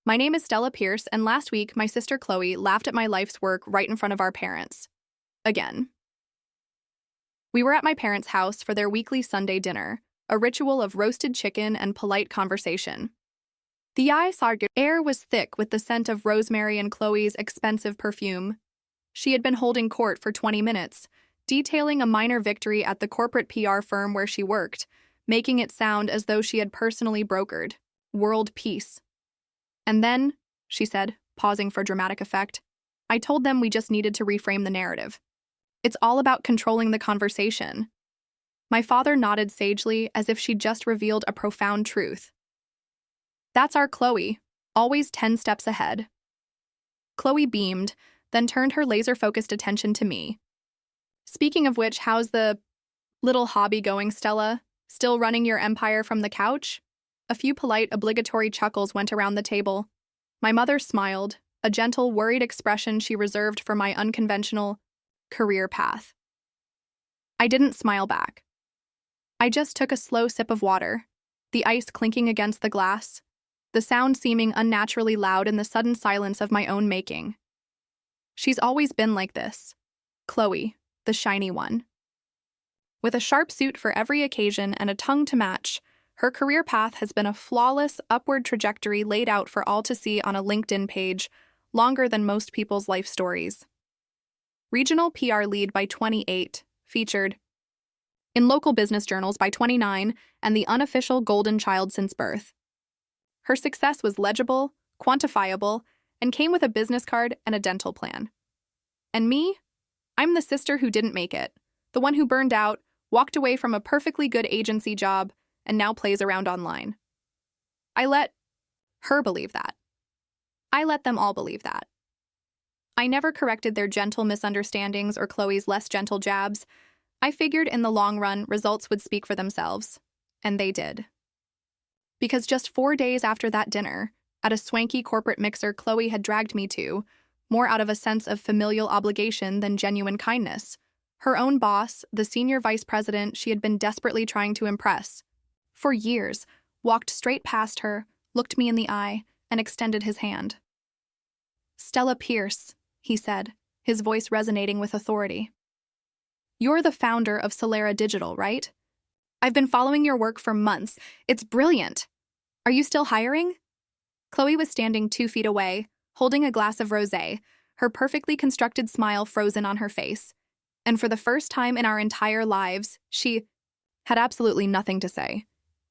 My name is Stella Pierce, and last week my sister Chloe laughed at my life's work right in front of our parents. Again. We were at my parents' house for their weekly Sunday dinner, a ritual of roasted chicken and polite conversation. The air was thick with the scent of rosemary and Chloe's expensive perfume. She had been holding court for 20 minutes, detailing a minor victory at the corporate PR firm where she worked, making it sound as though she had personally brokered world peace. And then, she said, pausing for dramatic effect, I told them we just needed to reframe the narrative. It's all about controlling the conversation. My father nodded sagely as if she'd just revealed a profound truth. That's our Chloe, always 10 steps ahead. Chloe beamed, then turned her laser-focused attention to me. Speaking of which, how's the little hobby going, Stella? Still running your empire from the couch? A few polite, obligatory chuckles went around the table. My mother smiled, a gentle, worried expression she reserved for my unconventional career path. I didn't smile back. I just took a slow sip of water, the ice clinking against the glass, the sound seeming unnaturally loud in the sudden silence of my own making. She's always been like this. Chloe, the shiny one. With a sharp suit for every occasion and a tongue to match, her career path has been a flawless, upward trajectory laid out for all to see on a LinkedIn page, longer than most people's life stories. Regional PR lead by 28, featured in local business journals by 29, and the unofficial golden child since birth. Her success was legible, quantifiable, and came with a business card and a dental plan. And me? I'm the sister who didn't make it, the one who burned out, walked away from a perfectly good agency job, and now plays around online. I let her believe that. I let them all believe that. I never corrected their gentle misunderstandings or Chloe's less gentle jabs. I figured in the long run, results would speak for themselves. And they did. Because just 4 days after that dinner, at a swanky corporate mixer Chloe had dragged me to, more out of a sense of familial obligation than genuine kindness, her own boss, the senior vice president she had been desperately trying to impress, for years, walked straight past her, looked me in the eye, and extended his hand. Stella Pierce, he said, his voice resonating with authority. You're the founder of Solera Digital, right? I've been following your work for months. It's brilliant. Are you still hiring? Chloe was standing 2 feet away, holding a glass of rosé, her perfectly constructed smile frozen on her face. And for the first time in our entire lives, she had absolutely nothing to say.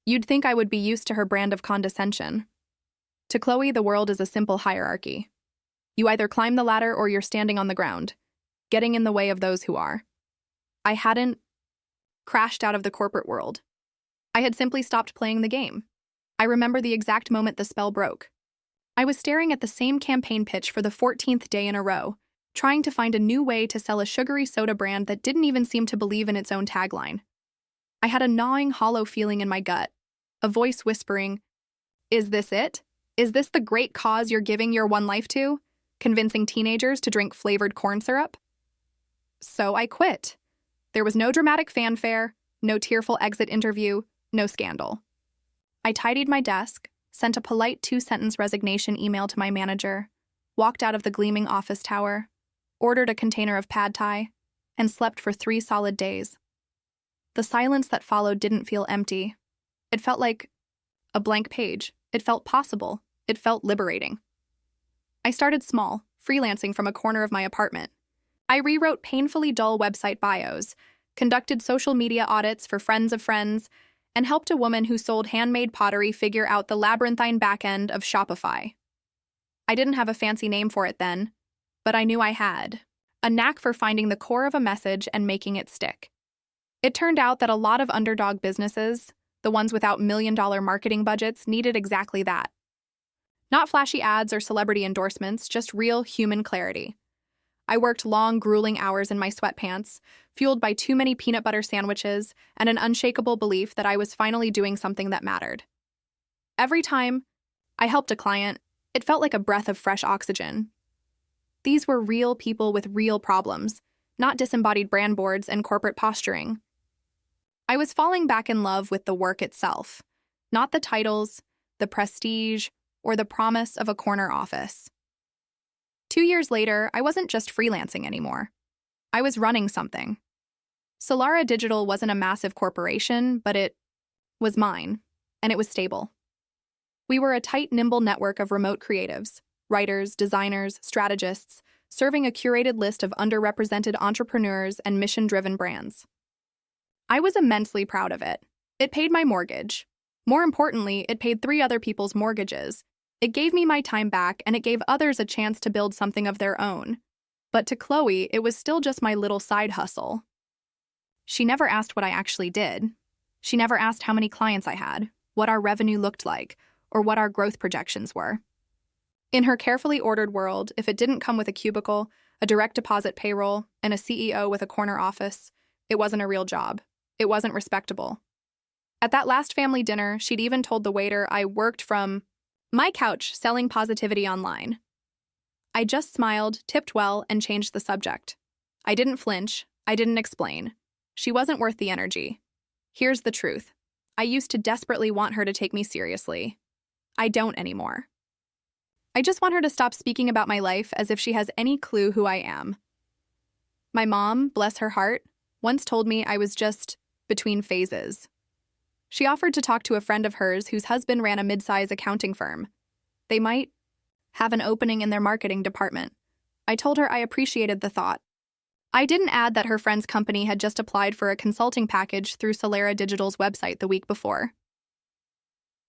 You'd think I would be used to her brand of condescension. To Chloe, the world is a simple hierarchy. You either climb the ladder or you're standing on the ground, getting in the way of those who are. I hadn't crashed out of the corporate world. I had simply stopped playing the game. I remember the exact moment the spell broke. I was staring at the same campaign pitch for the 14th day in a row, trying to find a new way to sell a sugary soda brand that didn't even seem to believe in its own tagline. I had a gnawing, hollow feeling in my gut, a voice whispering, "Is this it? Is this the great cause you're giving your one life to? Convincing teenagers to drink flavored corn syrup?" So I quit. There was no dramatic fanfare, no tearful exit interview, no scandal. I tidied my desk, sent a polite 2-sentence resignation email to my manager, walked out of the gleaming office tower, ordered a container of pad thai, and slept for 3 solid days. The silence that followed didn't feel empty. It felt like a blank page. It felt possible. It felt liberating. I started small, freelancing from a corner of my apartment. I rewrote painfully dull website bios, conducted social media audits for friends of friends, and helped a woman who sold handmade pottery figure out the labyrinthine backend of Shopify. I didn't have a fancy name for it then, but I knew I had a knack for finding the core of a message and making it stick. It turned out that a lot of underdog businesses, the ones without million-dollar marketing budgets, needed exactly that. Not flashy ads or celebrity endorsements, just real human clarity. I worked long, grueling hours in my sweatpants, fueled by too many peanut butter sandwiches and an unshakable belief that I was finally doing something that mattered. Every time I helped a client, it felt like a breath of fresh oxygen. These were real people with real problems, not disembodied brand boards and corporate posturing. I was falling back in love with the work itself, not the titles, the prestige, or the promise of a corner office. 2 years later, I wasn't just freelancing anymore. I was running something. Solara Digital wasn't a massive corporation, but it was mine, and it was stable. We were a tight, nimble network of remote creatives, writers, designers, strategists, serving a curated list of underrepresented entrepreneurs and mission-driven brands. I was immensely proud of it. It paid my mortgage. More importantly, it paid 3 other people's mortgages. It gave me my time back, and it gave others a chance to build something of their own. But to Chloe, it was still just my little side hustle. She never asked what I actually did. She never asked how many clients I had, what our revenue looked like, or what our growth projections were. In her carefully ordered world, if it didn't come with a cubicle, a direct deposit payroll, and a CEO with a corner office, it wasn't a real job. It wasn't respectable. At that last family dinner, she'd even told the waiter I worked from my couch selling positivity online. I just smiled, tipped well, and changed the subject. I didn't flinch. I didn't explain. She wasn't worth the energy. Here's the truth. I used to desperately want her to take me seriously. I don't anymore. I just want her to stop speaking about my life as if she has any clue who I am. My mom, bless her heart, once told me I was just between phases. She offered to talk to a friend of hers whose husband ran a mid-size accounting firm. They might have an opening in their marketing department. I told her I appreciated the thought. I didn't add that her friend's company had just applied for a consulting package through Solara Digital's website the week before.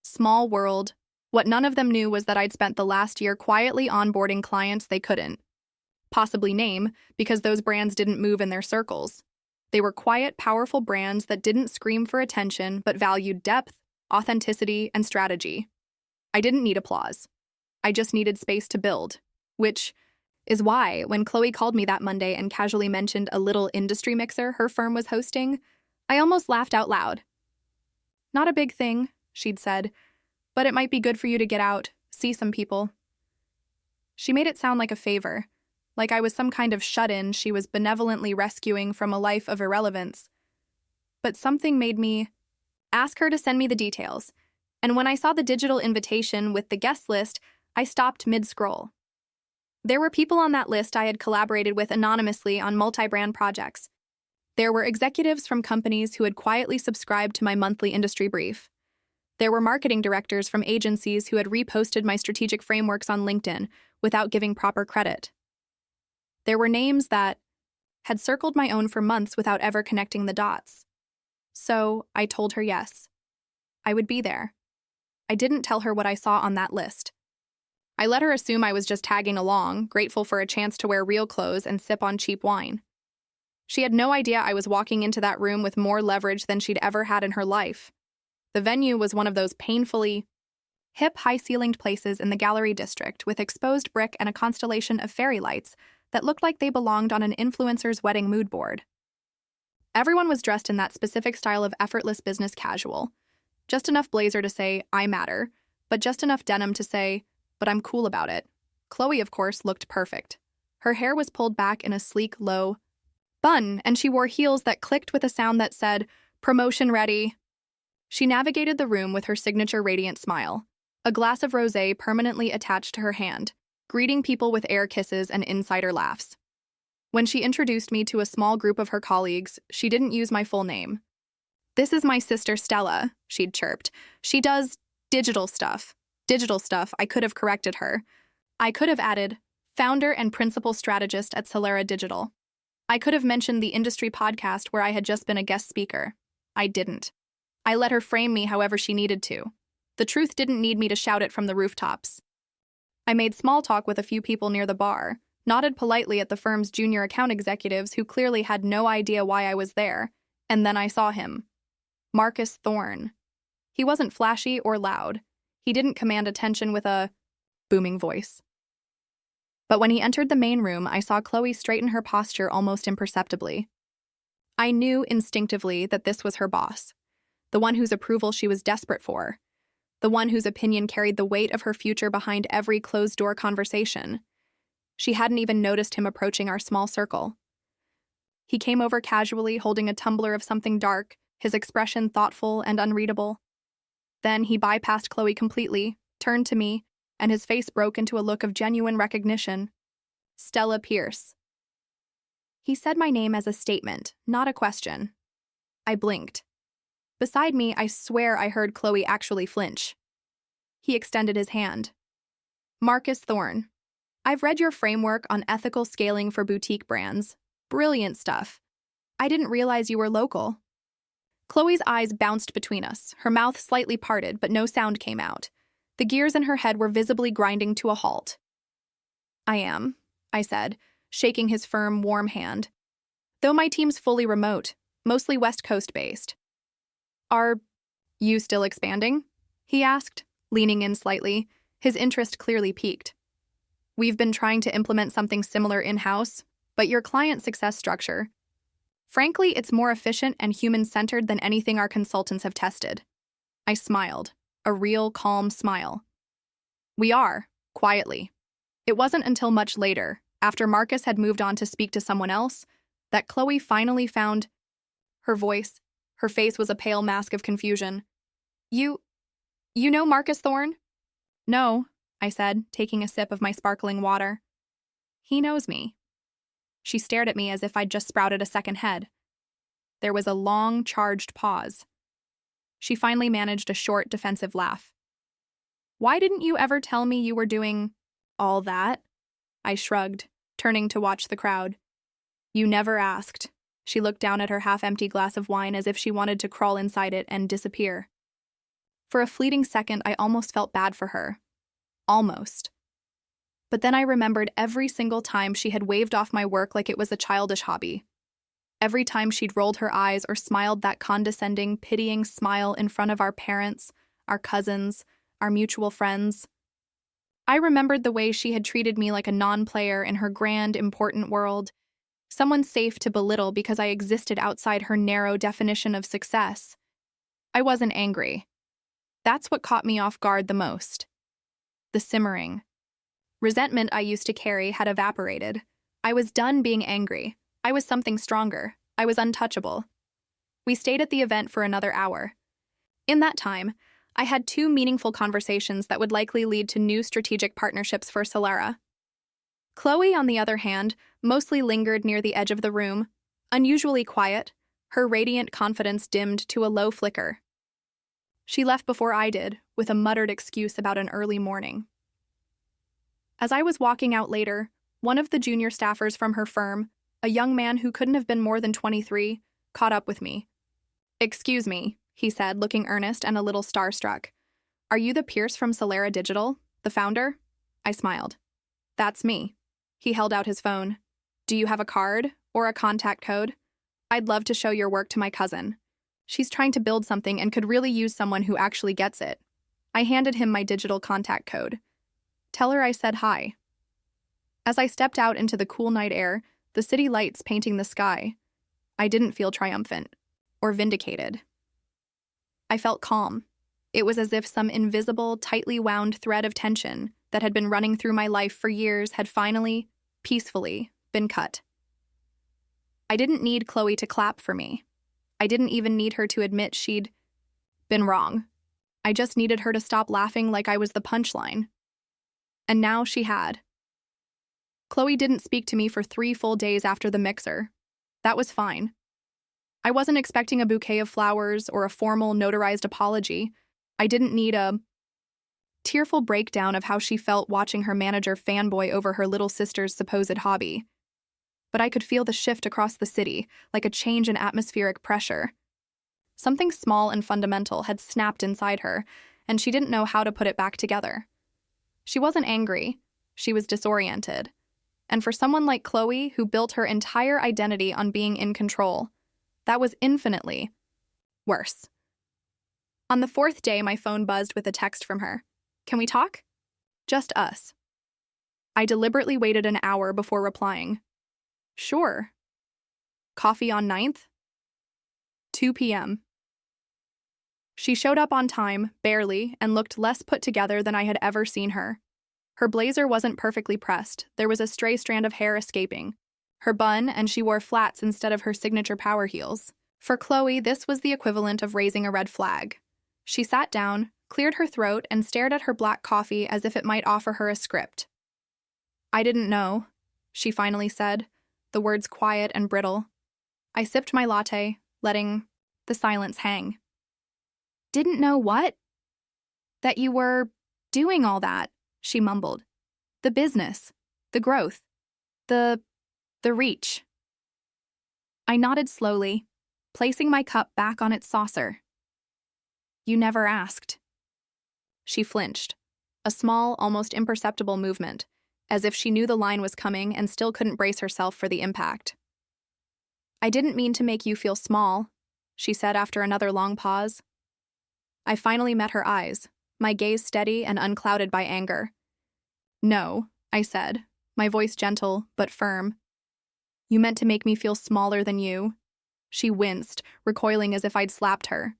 Small world. What none of them knew was that I'd spent the last year quietly onboarding clients they couldn't possibly name because those brands didn't move in their circles. They were quiet, powerful brands that didn't scream for attention but valued depth, authenticity, and strategy. I didn't need applause. I just needed space to build, which is why, when Chloe called me that Monday and casually mentioned a little industry mixer her firm was hosting, I almost laughed out loud. "Not a big thing," she'd said, "but it might be good for you to get out, see some people." She made it sound like a favor, like I was some kind of shut-in she was benevolently rescuing from a life of irrelevance. But something made me ask her to send me the details, and when I saw the digital invitation with the guest list, I stopped mid-scroll. There were people on that list I had collaborated with anonymously on multi-brand projects. There were executives from companies who had quietly subscribed to my monthly industry brief. There were marketing directors from agencies who had reposted my strategic frameworks on LinkedIn without giving proper credit. There were names that had circled my own for months without ever connecting the dots. So I told her yes. I would be there. I didn't tell her what I saw on that list. I let her assume I was just tagging along, grateful for a chance to wear real clothes and sip on cheap wine. She had no idea I was walking into that room with more leverage than she'd ever had in her life. The venue was one of those painfully hip, high-ceilinged places in the gallery district with exposed brick and a constellation of fairy lights that looked like they belonged on an influencer's wedding mood board. Everyone was dressed in that specific style of effortless business casual. Just enough blazer to say, "I matter," but just enough denim to say, "But I'm cool about it." Chloe, of course, looked perfect. Her hair was pulled back in a sleek, low bun, and she wore heels that clicked with a sound that said, "Promotion ready." She navigated the room with her signature radiant smile, a glass of rosé permanently attached to her hand, greeting people with air kisses and insider laughs. When she introduced me to a small group of her colleagues, she didn't use my full name. "This is my sister Stella," she'd chirped. "She does digital stuff." Digital stuff, I could have corrected her. I could have added, founder and principal strategist at Solara Digital. I could have mentioned the industry podcast where I had just been a guest speaker. I didn't. I let her frame me however she needed to. The truth didn't need me to shout it from the rooftops. I made small talk with a few people near the bar, nodded politely at the firm's junior account executives who clearly had no idea why I was there, and then I saw him. Marcus Thorne. He wasn't flashy or loud. He didn't command attention with a booming voice. But when he entered the main room, I saw Chloe straighten her posture almost imperceptibly. I knew instinctively that this was her boss, the one whose approval she was desperate for, the one whose opinion carried the weight of her future behind every closed-door conversation. She hadn't even noticed him approaching our small circle. He came over casually, holding a tumbler of something dark, his expression thoughtful and unreadable. Then he bypassed Chloe completely, turned to me, and his face broke into a look of genuine recognition. Stella Pierce. He said my name as a statement, not a question. I blinked. Beside me, I swear I heard Chloe actually flinch. He extended his hand. Marcus Thorne. I've read your framework on ethical scaling for boutique brands. Brilliant stuff. I didn't realize you were local. Chloe's eyes bounced between us, her mouth slightly parted, but no sound came out. The gears in her head were visibly grinding to a halt. I am, I said, shaking his firm, warm hand. Though my team's fully remote, mostly West Coast-based. Are you still expanding? He asked, leaning in slightly, his interest clearly piqued. We've been trying to implement something similar in-house, but your client success structure. Frankly, it's more efficient and human-centered than anything our consultants have tested. I smiled, a real calm smile. We are, quietly. It wasn't until much later, after Marcus had moved on to speak to someone else, that Chloe finally found her voice. Her face was a pale mask of confusion. You know Marcus Thorne? No, I said, taking a sip of my sparkling water. He knows me. She stared at me as if I'd just sprouted a second head. There was a long, charged pause. She finally managed a short, defensive laugh. Why didn't you ever tell me you were doing all that? I shrugged, turning to watch the crowd. You never asked. She looked down at her half-empty glass of wine as if she wanted to crawl inside it and disappear. For a fleeting second, I almost felt bad for her. Almost. But then I remembered every single time she had waved off my work like it was a childish hobby. Every time she'd rolled her eyes or smiled that condescending, pitying smile in front of our parents, our cousins, our mutual friends. I remembered the way she had treated me like a non-player in her grand, important world, someone safe to belittle because I existed outside her narrow definition of success. I wasn't angry. That's what caught me off guard the most. The simmering. Resentment I used to carry had evaporated. I was done being angry. I was something stronger. I was untouchable. We stayed at the event for another hour. In that time, I had 2 meaningful conversations that would likely lead to new strategic partnerships for Solera. Chloe, on the other hand, mostly lingered near the edge of the room, unusually quiet, her radiant confidence dimmed to a low flicker. She left before I did, with a muttered excuse about an early morning. As I was walking out later, one of the junior staffers from her firm, a young man who couldn't have been more than 23, caught up with me. Excuse me, he said, looking earnest and a little starstruck. Are you the Pierce from Solera Digital, the founder? I smiled. That's me. He held out his phone. Do you have a card or a contact code? I'd love to show your work to my cousin. She's trying to build something and could really use someone who actually gets it. I handed him my digital contact code. Tell her I said hi. As I stepped out into the cool night air, the city lights painting the sky, I didn't feel triumphant or vindicated. I felt calm. It was as if some invisible, tightly wound thread of tension that had been running through my life for years had finally, peacefully, been cut. I didn't need Chloe to clap for me. I didn't even need her to admit she'd been wrong. I just needed her to stop laughing like I was the punchline. And now she had. Chloe didn't speak to me for 3 full days after the mixer. That was fine. I wasn't expecting a bouquet of flowers or a formal, notarized apology. I didn't need a tearful breakdown of how she felt watching her manager fanboy over her little sister's supposed hobby. But I could feel the shift across the city, like a change in atmospheric pressure. Something small and fundamental had snapped inside her, and she didn't know how to put it back together. She wasn't angry. She was disoriented. And for someone like Chloe, who built her entire identity on being in control, that was infinitely worse. On the 4th day, my phone buzzed with a text from her. Can we talk? Just us. I deliberately waited an hour before replying. Sure. Coffee on 9th? 2 p.m. She showed up on time, barely, and looked less put together than I had ever seen her. Her blazer wasn't perfectly pressed. There was a stray strand of hair escaping. Her bun, and she wore flats instead of her signature power heels. For Chloe, this was the equivalent of raising a red flag. She sat down, cleared her throat, and stared at her black coffee as if it might offer her a script. "I didn't know," she finally said, the words quiet and brittle. I sipped my latte, letting the silence hang. "Didn't know what?" "That you were doing all that," she mumbled. "The business, the growth, the reach." I nodded slowly, placing my cup back on its saucer. "You never asked." She flinched, a small, almost imperceptible movement, as if she knew the line was coming and still couldn't brace herself for the impact. "I didn't mean to make you feel small," she said after another long pause. I finally met her eyes, my gaze steady and unclouded by anger. "No," I said, my voice gentle but firm. "You meant to make me feel smaller than you." She winced, recoiling as if I'd slapped her.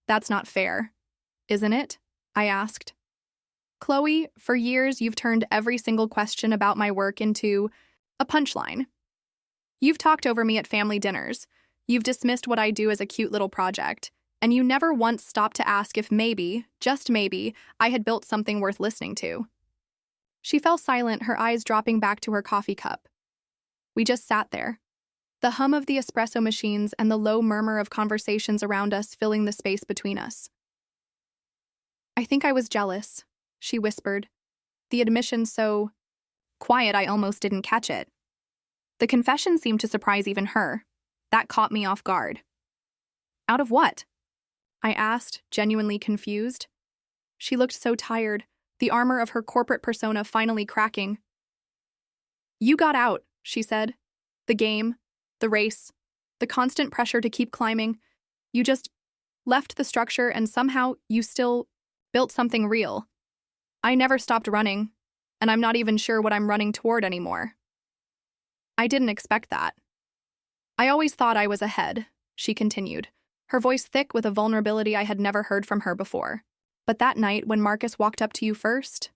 "That's not fair, isn't it?" I asked. "Chloe, for years you've turned every single question about my work into a punchline. You've talked over me at family dinners. You've dismissed what I do as a cute little project. And you never once stopped to ask if maybe, just maybe, I had built something worth listening to." She fell silent, her eyes dropping back to her coffee cup. We just sat there, the hum of the espresso machines and the low murmur of conversations around us filling the space between us. "I think I was jealous," she whispered, the admission so quiet I almost didn't catch it. The confession seemed to surprise even her. That caught me off guard. "Out of what?" I asked, genuinely confused. She looked so tired, the armor of her corporate persona finally cracking. "You got out," she said. "The game, the race, the constant pressure to keep climbing. You just left the structure and somehow you still built something real. I never stopped running, and I'm not even sure what I'm running toward anymore." I didn't expect that. "I always thought I was ahead," she continued, her voice thick with a vulnerability I had never heard from her before. "But that night when Marcus walked up to you first,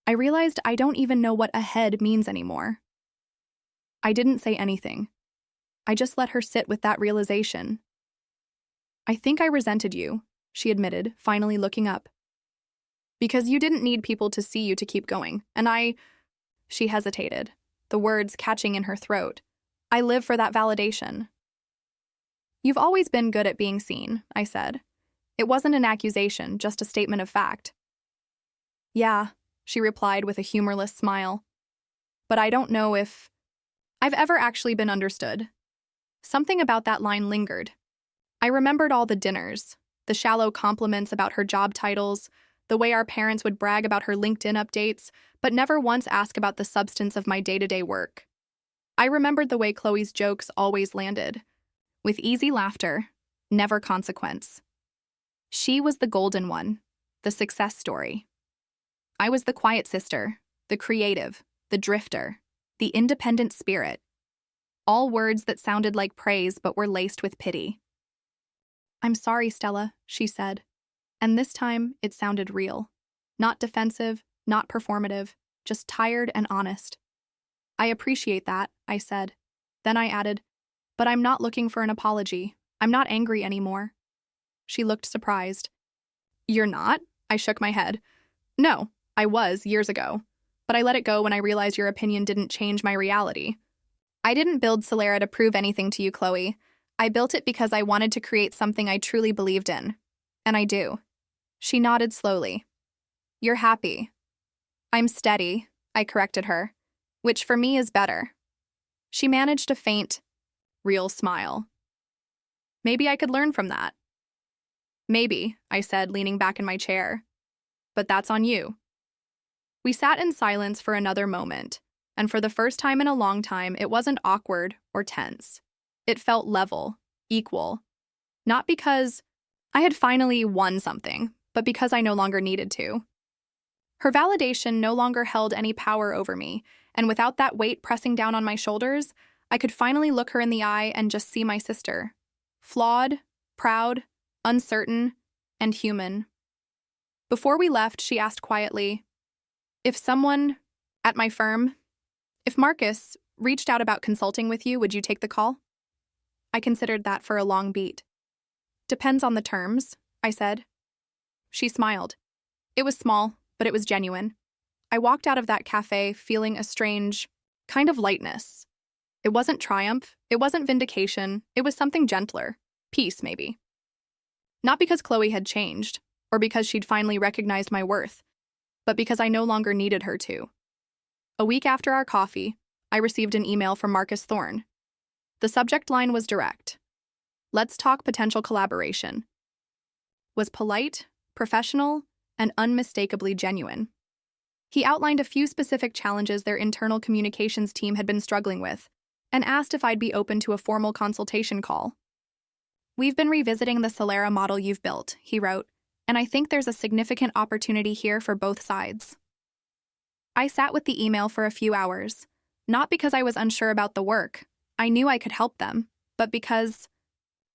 I realized I don't even know what ahead means anymore." I didn't say anything. I just let her sit with that realization. "I think I resented you," she admitted, finally looking up. "Because you didn't need people to see you to keep going, and She hesitated, the words catching in her throat. "I live for that validation." "You've always been good at being seen," I said. It wasn't an accusation, just a statement of fact. "Yeah," she replied with a humorless smile. "But I don't know if I've ever actually been understood." Something about that line lingered. I remembered all the dinners, the shallow compliments about her job titles, the way our parents would brag about her LinkedIn updates, but never once ask about the substance of my day-to-day work. I remembered the way Chloe's jokes always landed, with easy laughter, never consequence. She was the golden one, the success story. I was the quiet sister, the creative, the drifter, the independent spirit. All words that sounded like praise but were laced with pity. "I'm sorry, Stella," she said. And this time, it sounded real. Not defensive, not performative, just tired and honest. "I appreciate that," I said. Then I added, "But I'm not looking for an apology. I'm not angry anymore." She looked surprised. "You're not?" I shook my head. "No, I was years ago. But I let it go when I realized your opinion didn't change my reality. I didn't build Solera to prove anything to you, Chloe. I built it because I wanted to create something I truly believed in. And I do." She nodded slowly. "You're happy." "I'm steady," I corrected her, which for me is better. She managed a faint, real smile. "Maybe I could learn from that." "Maybe," I said, leaning back in my chair. "But that's on you." We sat in silence for another moment, and for the first time in a long time, it wasn't awkward or tense. It felt level, equal. Not because I had finally won something, but because I no longer needed to. Her validation no longer held any power over me, and without that weight pressing down on my shoulders, I could finally look her in the eye and just see my sister. Flawed, proud, uncertain, and human. Before we left, she asked quietly, "If someone at my firm, if Marcus reached out about consulting with you, would you take the call?" I considered that for a long beat. "Depends on the terms," I said. She smiled. It was small, but it was genuine. I walked out of that cafe feeling a strange kind of lightness. It wasn't triumph, it wasn't vindication, it was something gentler. Peace, maybe. Not because Chloe had changed, or because she'd finally recognized my worth, but because I no longer needed her to. A week after our coffee, I received an email from Marcus Thorne. The subject line was direct. Let's talk potential collaboration. Was polite, professional, and unmistakably genuine. He outlined a few specific challenges their internal communications team had been struggling with, and asked if I'd be open to a formal consultation call. We've been revisiting the Solera model you've built, he wrote, and I think there's a significant opportunity here for both sides. I sat with the email for a few hours, not because I was unsure about the work. I knew I could help them, but because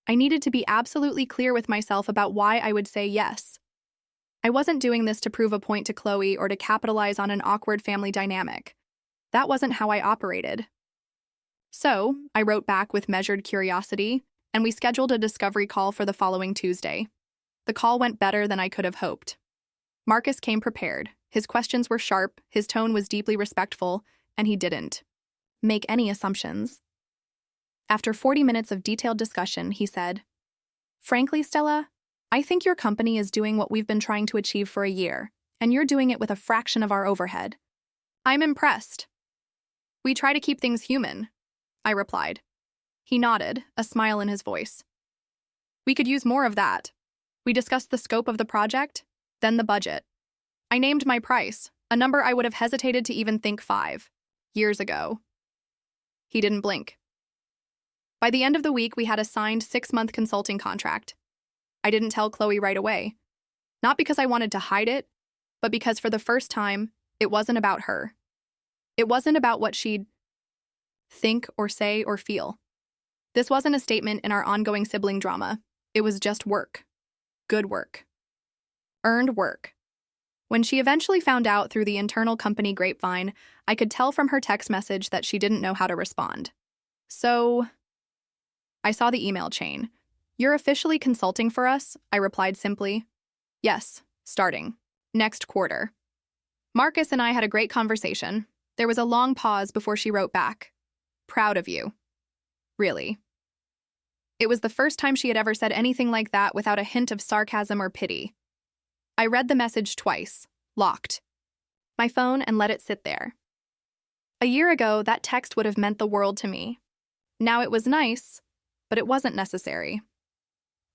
I needed to be absolutely clear with myself about why I would say yes. I wasn't doing this to prove a point to Chloe or to capitalize on an awkward family dynamic. That wasn't how I operated. So, I wrote back with measured curiosity, and we scheduled a discovery call for the following Tuesday. The call went better than I could have hoped. Marcus came prepared. His questions were sharp, his tone was deeply respectful, and he didn't make any assumptions. After 40 minutes of detailed discussion, he said, "Frankly, Stella, I think your company is doing what we've been trying to achieve for a year, and you're doing it with a fraction of our overhead. I'm impressed." "We try to keep things human," I replied. He nodded, a smile in his voice. "We could use more of that." We discussed the scope of the project, then the budget. I named my price, a number I would have hesitated to even think 5 years ago. He didn't blink. By the end of the week, we had a signed 6-month consulting contract. I didn't tell Chloe right away. Not because I wanted to hide it, but because for the first time, it wasn't about her. It wasn't about what she'd think or say or feel. This wasn't a statement in our ongoing sibling drama. It was just work. Good work. Earned work. When she eventually found out through the internal company grapevine, I could tell from her text message that she didn't know how to respond. So, I saw the email chain. "You're officially consulting for us?" I replied simply. "Yes, starting next quarter." Marcus and I had a great conversation. There was a long pause before she wrote back. "Proud of you. Really." It was the first time she had ever said anything like that without a hint of sarcasm or pity. I read the message twice, locked my phone, and let it sit there. A year ago, that text would have meant the world to me. Now it was nice, but it wasn't necessary.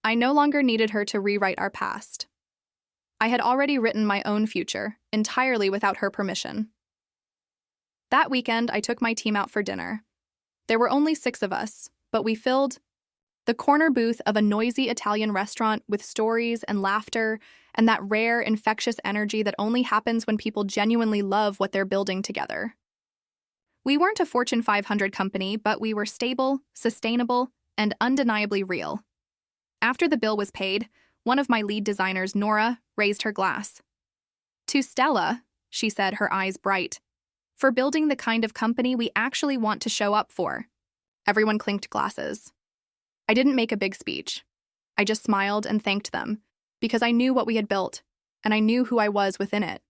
I no longer needed her to rewrite our past. I had already written my own future, entirely without her permission. That weekend, I took my team out for dinner. There were only 6 of us, but we filled the corner booth of a noisy Italian restaurant with stories and laughter and that rare, infectious energy that only happens when people genuinely love what they're building together. We weren't a Fortune 500 company, but we were stable, sustainable, and undeniably real. After the bill was paid, one of my lead designers, Nora, raised her glass. "To Stella," she said, her eyes bright, "for building the kind of company we actually want to show up for." Everyone clinked glasses. I didn't make a big speech. I just smiled and thanked them, because I knew what we had built, and I knew who I was within it.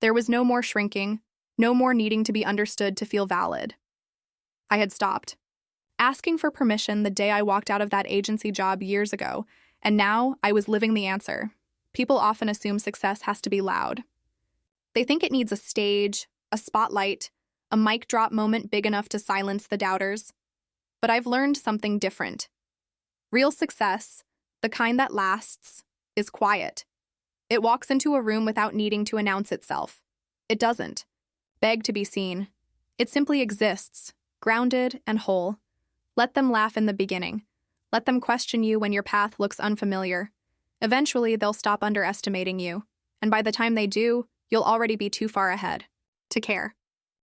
There was no more shrinking, no more needing to be understood to feel valid. I had stopped asking for permission the day I walked out of that agency job years ago, and now I was living the answer. People often assume success has to be loud. They think it needs a stage, a spotlight, a mic drop moment big enough to silence the doubters. But I've learned something different. Real success, the kind that lasts, is quiet. It walks into a room without needing to announce itself. It doesn't beg to be seen. It simply exists, grounded and whole. Let them laugh in the beginning. Let them question you when your path looks unfamiliar. Eventually, they'll stop underestimating you, and by the time they do, you'll already be too far ahead to care.